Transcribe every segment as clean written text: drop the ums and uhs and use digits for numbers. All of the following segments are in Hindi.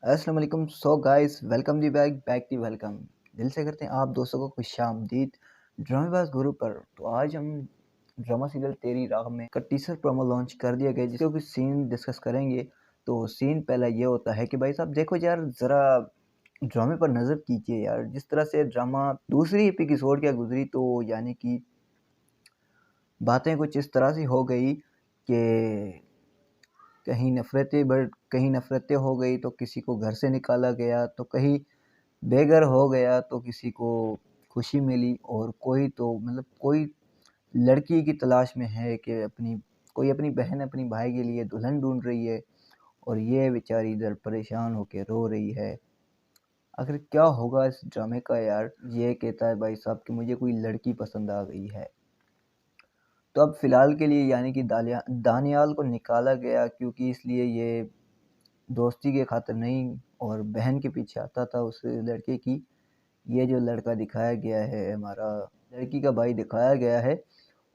अस्सलाम वालेकुम। So guys, welcome the back the welcome. दिल से करते हैं आप दोस्तों को खुशामदीद ड्रामेबाज गुरु पर। तो आज हम ड्रामा सीरियल तेरी राह में का टीजर प्रोमो लॉन्च कर दिया गया, जिसके कुछ सीन डिस्कस करेंगे। तो सीन पहला ये होता है कि भाई साहब देखो यार, ज़रा ड्रामे पर नज़र कीजिए यार। जिस तरह से ड्रामा दूसरी एपिसोड क्या गुजरी, तो यानी कि बातें कुछ इस तरह से हो गई कि कहीं नफ़रतें हो गई, तो किसी को घर से निकाला गया, तो कहीं बेघर हो गया, तो किसी को खुशी मिली, और कोई तो मतलब कोई लड़की की तलाश में है कि कोई अपनी बहन अपनी भाई के लिए दुल्हन ढूंढ रही है, और ये बेचारी इधर परेशान होके रो रही है। आखिर क्या होगा इस ड्रामे का यार। ये कहता है भाई साहब कि मुझे कोई लड़की पसंद आ गई है। तो अब फ़िलहाल के लिए यानी कि दानियाल को निकाला गया, क्योंकि इसलिए ये दोस्ती के खातिर नहीं और बहन के पीछे आता था उस लड़के की। ये जो लड़का दिखाया गया है, हमारा लड़की का भाई दिखाया गया है,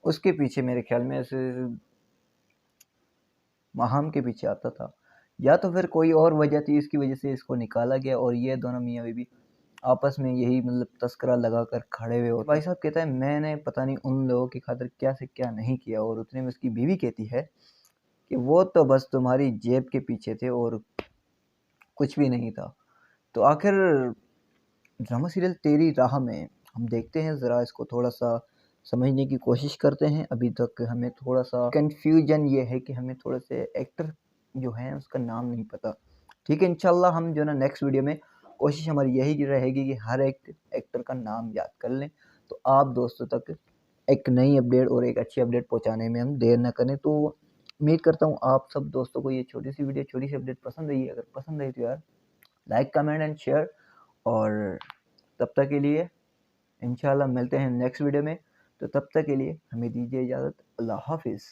उसके पीछे मेरे ख्याल में ऐसे माहम के पीछे आता था, या तो फिर कोई और वजह थी इसकी वजह से इसको निकाला गया। और ये दोनों मियाँ बीवी आपस में यही मतलब तस्करा लगाकर खड़े हुए होते। भाई साहब कहता है मैंने पता नहीं उन लोगों की खातिर क्या से क्या नहीं किया, और उतने में उसकी बीवी कहती है कि वो तो बस तुम्हारी जेब के पीछे थे और कुछ भी नहीं था। तो आखिर ड्रामा सीरियल तेरी राह में हम देखते हैं, ज़रा इसको थोड़ा-सा समझने की कोशिश करते हैं। अभी तक हमें थोड़ा-सा कन्फ्यूजन ये है कि हमें थोड़े से एक्टर जो हैं उसका नाम नहीं पता। ठीक है, इंशाल्लाह हम जो है ना नेक्स्ट वीडियो में कोशिश हमारी यही रहेगी कि हर एक एक्टर का नाम याद कर लें, तो आप दोस्तों तक एक नई अपडेट और एक अच्छी अपडेट पहुँचाने में हम देर ना करें। तो उम्मीद करता हूँ आप सब दोस्तों को ये छोटी-सी वीडियो, छोटी-सी अपडेट पसंद आई है। अगर पसंद आई तो यार लाइक, कमेंट एंड शेयर। और तब तक के लिए इंशाल्लाह मिलते हैं नेक्स्ट वीडियो में। तो तब तक के लिए हमें दीजिए इजाज़त। अल्लाह हाफ़िज़।